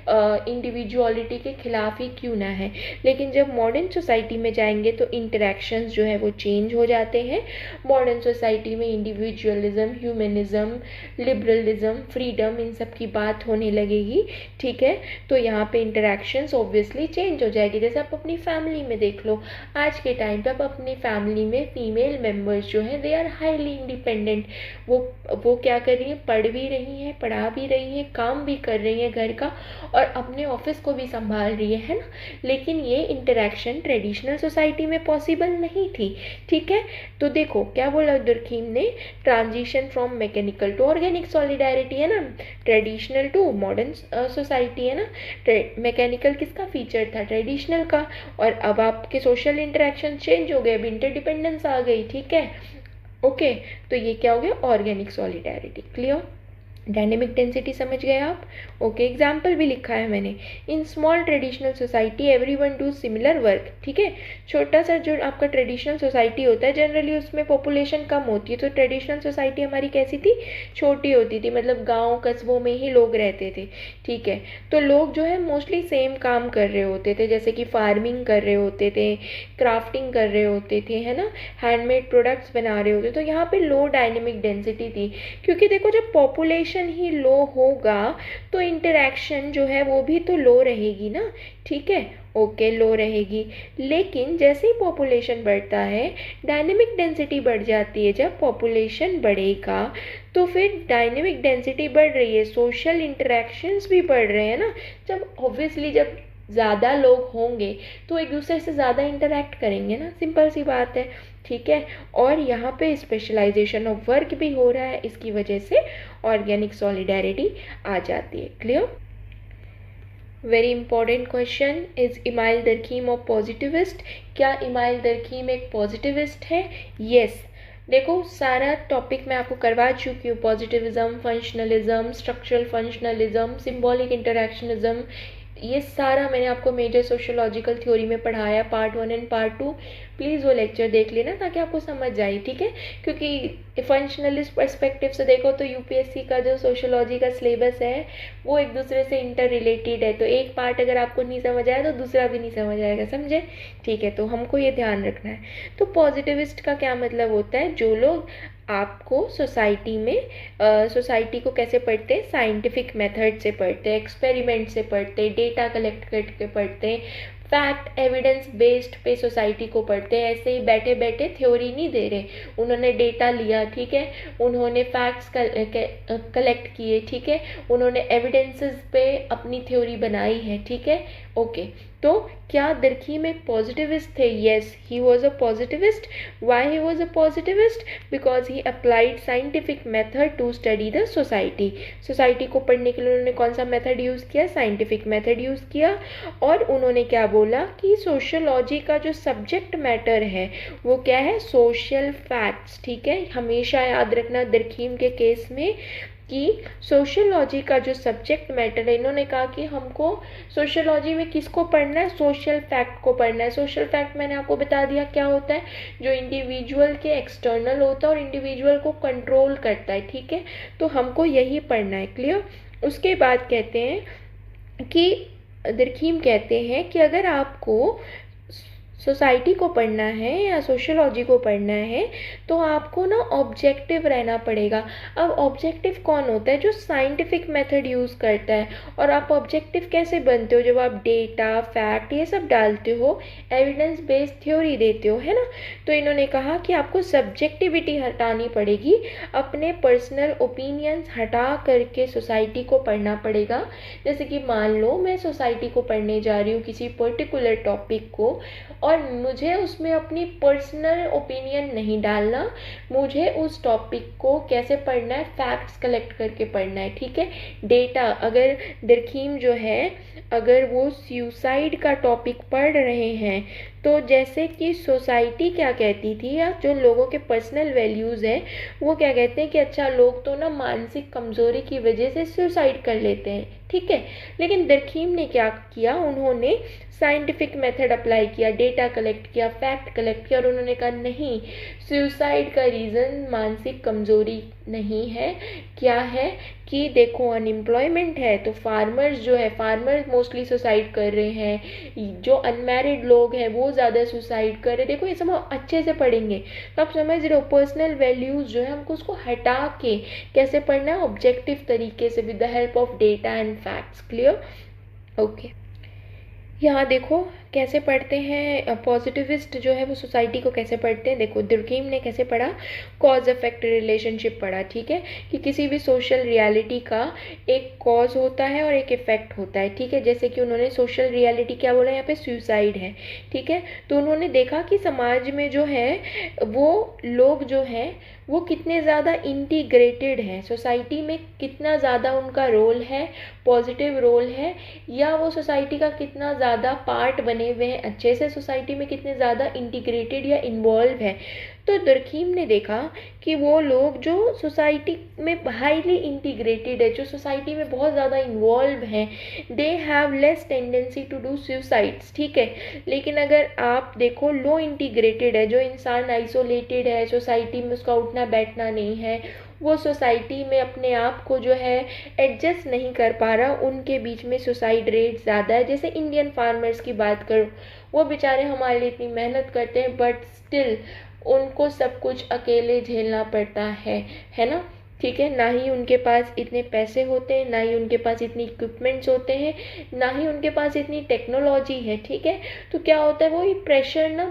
A: इंडिविजुअलिटी के खिलाफ ही क्यों ना है। लेकिन जब मॉडर्न सोसाइटी में जाएंगे तो इंटरेक्शंस जो है वो चेंज हो जाते हैं। मॉडर्न सोसाइटी में इंडिविजुअलिज्म, ह्यूमनिज्म, लिबरलिज्म, फ्रीडम, इन सब की बात होने लगेगी, ठीक है। तो यहाँ पे इंटरेक्शंस ऑब्वियसली चेंज हो जाएगी। जैसे आप अपनी फैमिली में देख लो, आज के टाइम पे आप अपनी फैमिली में फीमेल मेम्बर्स जो हैं दे आर हाईली इंडिपेंडेंट। वो क्या कर रही हैं, पढ़ भी रही हैं, पढ़ा भी रही हैं, काम भी कर रही हैं, घर का और अपने ऑफिस को भी संभाल रही है ना। लेकिन ये इंटरेक्शन ट्रेडिशनल सोसाइटी में पॉसिबल नहीं थी, ठीक है। तो देखो क्या बोला दुर्खीम ने, transition from mechanical to organic solidarity है ना, ट्रेडिशनल टू मॉडर्न सोसाइटी है ना। मैकेनिकल किसका फीचर था, ट्रेडिशनल का, और अब आपके सोशल इंटरेक्शन चेंज हो गए, अब इंटरडिपेंडेंस आ गई, ठीक है। ओके, तो ये क्या हो गया, organic solidarity. Clear, dynamic density समझ गए आप। ओके, एग्जाम्पल भी लिखा है मैंने, in small traditional society everyone do similar work, ठीक है। छोटा सा जो आपका ट्रेडिशनल सोसाइटी होता है जनरली उसमें पॉपुलेशन कम होती है, तो ट्रेडिशनल सोसाइटी हमारी कैसी थी, छोटी होती थी, मतलब गांव कस्बों में ही लोग रहते थे, ठीक है। तो लोग जो है मोस्टली सेम काम कर रहे होते थे, जैसे कि फार्मिंग कर रहे होते थे, क्राफ्टिंग कर रहे होते थे, है ना, हैंडमेड प्रोडक्ट्स बना रहे होते। तो यहाँ पे लो डायनेमिक डेंसिटी थी, क्योंकि देखो जब पॉपुलेशन ही लो होगा तो इंटरेक्शन जो है वो भी तो लो रहेगी ना, ठीक है। ओके, लो रहेगी। लेकिन जैसे ही पॉपुलेशन बढ़ता है डायनेमिक डेंसिटी बढ़ जाती है। जब पॉपुलेशन बढ़ेगा तो फिर डायनेमिक डेंसिटी बढ़ रही है, सोशल इंटरेक्शंस भी बढ़ रहे हैं ना। जब ऑब्वियसली जब ज़्यादा लोग होंगे तो एक दूसरे से ज़्यादा इंटरेक्ट करेंगे ना, सिंपल सी बात है, ठीक है। और यहाँ पे स्पेशलाइजेशन ऑफ वर्क भी हो रहा है, इसकी वजह से ऑर्गेनिक सॉलिडारिटी आ जाती है। Clear, very important question, is Emile Durkheim of positivist, क्या इमाइल दरखीम एक पॉजिटिविस्ट है? यस। देखो सारा टॉपिक मैं आपको करवा चुकी हूँ, positivism, functionalism, structural functionalism, symbolic interactionism, ये सारा मैंने आपको मेजर सोशियोलॉजिकल थ्योरी में पढ़ाया, पार्ट 1 एंड पार्ट 2। प्लीज़ वो लेक्चर देख लेना ताकि आपको समझ जाए, ठीक है। क्योंकि फंक्शनलिस्ट पर्सपेक्टिव से देखो तो यूपीएससी का जो सोशियोलॉजी का सिलेबस है वो एक दूसरे से इंटर रिलेटेड है, तो एक पार्ट अगर आपको नहीं समझ आया तो दूसरा भी नहीं समझ आएगा, समझे, ठीक है। तो हमको ये ध्यान रखना है। तो पॉजिटिविस्ट का क्या मतलब होता है, जो लोग आपको सोसाइटी में सोसाइटी को कैसे पढ़ते हैं, साइंटिफिक मेथड से पढ़ते हैं, एक्सपेरिमेंट से पढ़ते हैं, डेटा कलेक्ट करके पढ़ते हैं, फैक्ट एविडेंस बेस्ड पे सोसाइटी को पढ़ते हैं। ऐसे ही बैठे बैठे थ्योरी नहीं दे रहे, उन्होंने डेटा लिया, ठीक है, उन्होंने फैक्ट्स कलेक्ट किए, ठीक है, उन्होंने एविडेंसेस पे अपनी थ्योरी बनाई है, ठीक है। ओके, तो क्या दरखीम एक पॉजिटिविस्ट थे? Yes, he was a positivist. Why he was a positivist? Because he applied scientific method to study the society. Society को पढ़ने के लिए उन्होंने कौन सा मेथड यूज़ किया? साइंटिफिक मेथड यूज़ किया। और उन्होंने क्या बोला कि सोशियोलॉजी का जो सब्जेक्ट मैटर है वो क्या है? सोशल फैक्ट्स, ठीक है। हमेशा याद रखना दरखीम के केस में कि सोशियोलॉजी का जो सब्जेक्ट मैटर है, इन्होंने कहा कि हमको सोशियोलॉजी में किसको पढ़ना है? सोशल फैक्ट को पढ़ना है। सोशल फैक्ट मैंने आपको बता दिया क्या होता है, जो इंडिविजुअल के एक्सटर्नल होता है और इंडिविजुअल को कंट्रोल करता है, ठीक है। तो हमको यही पढ़ना है। क्लियर। उसके बाद कहते हैं कि दरखीम कहते हैं कि अगर आपको सोसाइटी को पढ़ना है या सोशियोलॉजी को पढ़ना है तो आपको ना ऑब्जेक्टिव रहना पड़ेगा। अब ऑब्जेक्टिव कौन होता है? जो साइंटिफिक मेथड यूज़ करता है। और आप ऑब्जेक्टिव कैसे बनते हो? जब आप डेटा फैक्ट ये सब डालते हो, एविडेंस बेस्ड थ्योरी देते हो, है ना। तो इन्होंने कहा कि आपको सब्जेक्टिविटी हटानी पड़ेगी, अपने पर्सनल ओपिनियंस हटा करके सोसाइटी को पढ़ना पड़ेगा। जैसे कि मान लो मैं सोसाइटी को पढ़ने जा रही हूँ, किसी पर्टिकुलर टॉपिक को, और मुझे उसमें अपनी पर्सनल ओपिनियन नहीं डालना, मुझे उस टॉपिक को कैसे पढ़ना है? फैक्ट्स कलेक्ट करके पढ़ना है, ठीक है। डेटा, अगर दरखीम जो है अगर वो सुसाइड का टॉपिक पढ़ रहे हैं तो जैसे कि सोसाइटी क्या कहती थी या जो लोगों के पर्सनल वैल्यूज़ हैं वो क्या कहते हैं कि अच्छा लोग तो ना मानसिक कमज़ोरी की वजह से सुसाइड कर लेते हैं, ठीक है। लेकिन दरखीम ने क्या किया? उन्होंने साइंटिफिक मेथड अप्लाई किया, डेटा कलेक्ट किया, फैक्ट कलेक्ट किया, और उन्होंने कहा नहीं, सुसाइड का रीज़न मानसिक कमज़ोरी नहीं है। क्या है कि देखो अनएम्प्लॉयमेंट है, तो फार्मर्स जो है, फार्मर मोस्टली सुसाइड कर रहे हैं, जो अनमैरिड लोग हैं वो ज़्यादा सुसाइड कर रहे हैं। देखो ये सब हम अच्छे से पढ़ेंगे तो आप समझ रहे हो, पर्सनल वैल्यूज़ जो है हमको उसको हटा के कैसे पढ़ना है? ऑब्जेक्टिव तरीके से, with the help of data and facts. Clear. Okay, यहाँ देखो कैसे पढ़ते हैं पॉजिटिविस्ट जो है वो सोसाइटी को कैसे पढ़ते हैं। देखो दुर्कीम ने कैसे पढ़ा, कॉज इफेक्ट रिलेशनशिप पढ़ा, ठीक है, कि किसी भी सोशल रियलिटी का एक कॉज होता है और एक इफेक्ट होता है, ठीक है। जैसे कि उन्होंने सोशल रियलिटी क्या बोला यहाँ पे, सुसाइड है, ठीक है। तो उन्होंने देखा कि समाज में जो है वो लोग जो हैं वो कितने ज़्यादा इंटीग्रेटेड हैं, सोसाइटी में कितना ज़्यादा उनका रोल है, पॉजिटिव रोल है, या वो सोसाइटी का कितना ज़्यादा पार्ट बने हुए हैं, अच्छे से सोसाइटी में कितने ज़्यादा इंटीग्रेटेड या इन्वॉल्व है। तो दुर्कीम ने देखा कि वो लोग जो सोसाइटी में हाईली इंटीग्रेटेड है, जो सोसाइटी में बहुत ज़्यादा इन्वॉल्व हैं, they have less tendency to do suicides, ठीक है। लेकिन अगर आप देखो लो इंटीग्रेटेड है, जो इंसान आइसोलेटेड है, सोसाइटी में उसका उठना बैठना नहीं है, वो सोसाइटी में अपने आप को जो है एडजस्ट नहीं कर पा रहा, उनके बीच में सुसाइड रेट ज़्यादा है। जैसे इंडियन फार्मर्स की बात करो, वो बेचारे हमारे लिए इतनी मेहनत करते हैं बट स्टिल उनको सब कुछ अकेले झेलना पड़ता है ना, ठीक है। ना ही उनके पास इतने पैसे होते हैं, ना ही उनके पास इतनी इक्विपमेंट्स होते हैं, ना ही उनके पास इतनी टेक्नोलॉजी है, ठीक है। तो क्या होता है, वो ये प्रेशर ना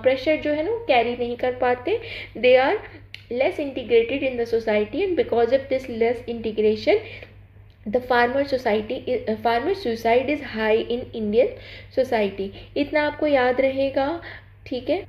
A: प्रेशर जो है ना वो कैरी नहीं कर पाते, they are less integrated in the society, and because of this less integration the farmer suicide is high in Indian society। इतना आपको याद रहेगा, ठीक है।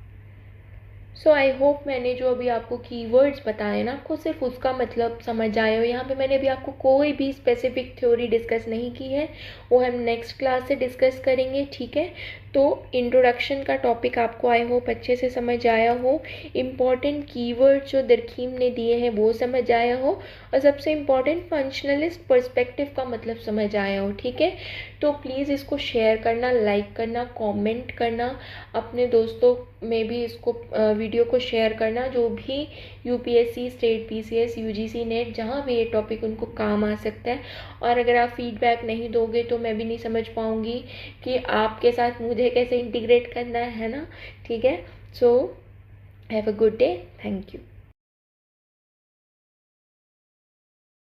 A: सो आई होप मैंने जो अभी आपको कीवर्ड्स बताए ना, आपको सिर्फ उसका मतलब समझ आया हो। यहाँ पे मैंने अभी आपको कोई भी स्पेसिफिक थ्योरी डिस्कस नहीं की है, वो हम नेक्स्ट क्लास से डिस्कस करेंगे, ठीक है। तो इंट्रोडक्शन का टॉपिक आपको आई होप अच्छे से समझ आया हो, इम्पॉर्टेंट कीवर्ड्स जो दरकीम ने दिए हैं वो समझ आया हो, और सबसे इम्पॉर्टेंट फंक्शनलिस्ट पर्सपेक्टिव का मतलब समझ आया हो, ठीक है। तो प्लीज़ इसको शेयर करना, लाइक करना, कमेंट करना, अपने दोस्तों में भी इसको वीडियो को शेयर करना, जो भी UPSC, state PCS, UGC, net, जहाँ भी ये टॉपिक उनको काम आ सकता है। और अगर आप फीडबैक नहीं दोगे तो मैं भी नहीं समझ पाऊँगी कि आपके साथ मुझे कैसे इंटीग्रेट करना है ना, ठीक है। So have a good day, thank you.